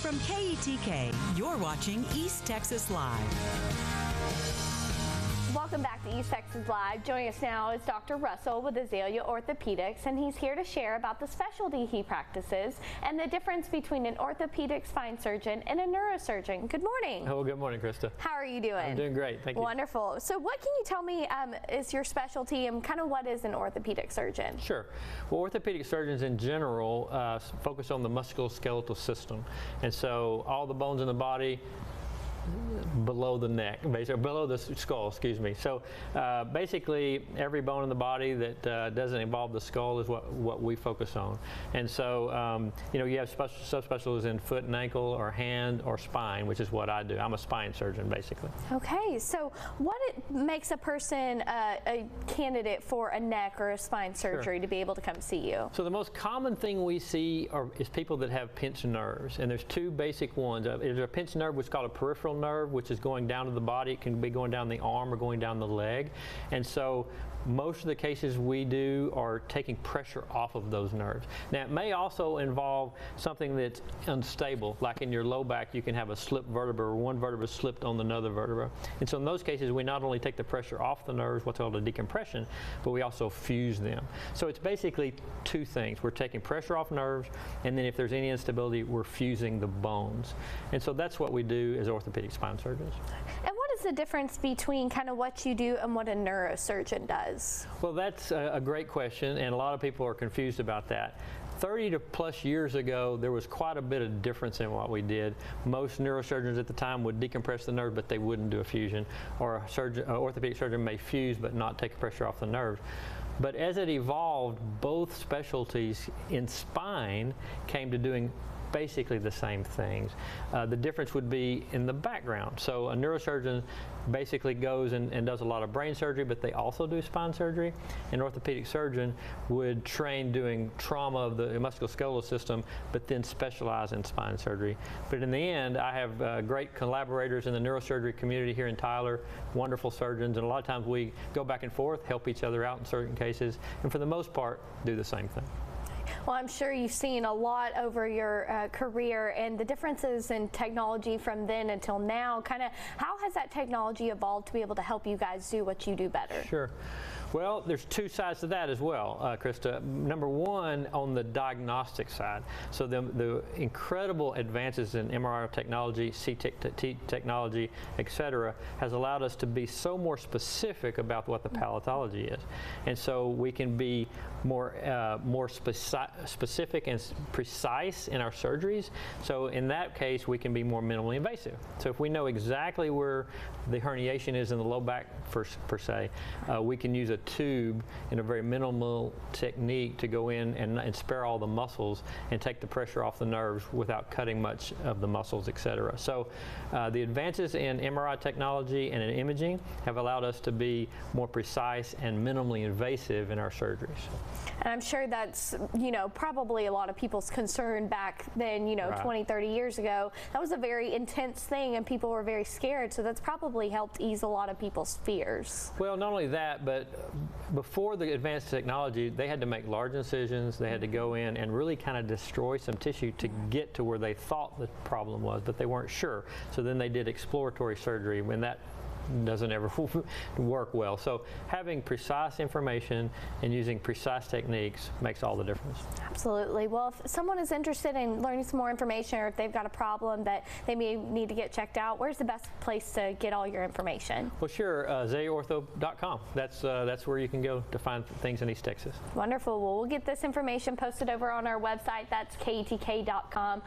From KETK, you're watching East Texas Live. Welcome back to East Texas Live. Joining us now is Dr. Russell with Azalea Orthopedics, and he's here to share about the specialty he practices and the difference between an orthopedic spine surgeon and a neurosurgeon. Good morning. Oh, good morning, Krista. How are you doing? I'm doing great, thank you. Wonderful. So what can you tell me is your specialty and kind of what is an orthopedic surgeon? Sure. Well, orthopedic surgeons in general focus on the musculoskeletal system. And so all the bones in the body below the neck, basically below the skull, excuse me. So basically every bone in the body that doesn't involve the skull is what we focus on. And so you know, you have subspecialties in foot and ankle or hand or spine, which is what I do. I'm a spine surgeon basically. Okay, so what makes a person a candidate for a neck or a spine surgery to be able to come see you? So the most common thing we see is people that have pinched nerves, and there's two basic ones. There's a pinched nerve which is called a peripheral nerve, which is going down to the body. It can be going down the arm or going down the leg. And so most of the cases we do are taking pressure off of those nerves. Now it may also involve something that's unstable, like in your low back you can have a slipped vertebra or one vertebra slipped on another vertebra. And so in those cases we not only take the pressure off the nerves, what's called a decompression, but we also fuse them. So it's basically two things. We're taking pressure off nerves, and then if there's any instability, we're fusing the bones. And so that's what we do as orthopedic spine surgeons. And what is the difference between kind of what you do and what a neurosurgeon does? Well, that's a great question, and a lot of people are confused about that. 30 to plus years ago, there was quite a bit of difference in what we did. Most neurosurgeons at the time would decompress the nerve, but they wouldn't do a fusion. Or a orthopedic surgeon may fuse but not take pressure off the nerve. But as it evolved, both specialties in spine came to doing basically the same things. The difference would be in the background. So a neurosurgeon basically goes and does a lot of brain surgery, but they also do spine surgery. An orthopedic surgeon would train doing trauma of the musculoskeletal system, but then specialize in spine surgery. But in the end, I have great collaborators in the neurosurgery community here in Tyler, wonderful surgeons, and a lot of times we go back and forth, help each other out in certain cases, and for the most part, do the same thing. Well, I'm sure you've seen a lot over your career, and the differences in technology from then until now. Kind of how has that technology evolved to be able to help you guys do what you do better? Sure. Well, there's two sides to that as well, Krista. Number one, on the diagnostic side. So the incredible advances in MRI technology, CT technology, etc., has allowed us to be so more specific about what the palatology is. And so we can be more specific and precise in our surgeries. So in that case, we can be more minimally invasive. So if we know exactly where the herniation is in the low back, per se, we can use a tube in a very minimal technique to go in and spare all the muscles and take the pressure off the nerves without cutting much of the muscles, etc. So the advances in MRI technology and in imaging have allowed us to be more precise and minimally invasive in our surgeries. And I'm sure that's, you know, probably a lot of people's concern back then, you know, right. 20, 30 years ago. That was a very intense thing and people were very scared, so that's probably helped ease a lot of people's fears. Well, not only that, but before the advanced technology, they had to make large incisions, they had to go in and really kind of destroy some tissue to get to where they thought the problem was, but they weren't sure. So then they did exploratory surgery, when that doesn't ever work well. So having precise information and using precise techniques makes all the difference. Absolutely. Well, if someone is interested in learning some more information, or if they've got a problem that they may need to get checked out, where's the best place to get all your information? Well, sure, azaleaortho.com. That's where you can go to find things in East Texas. Wonderful. Well, we'll get this information posted over on our website. That's KETK.com.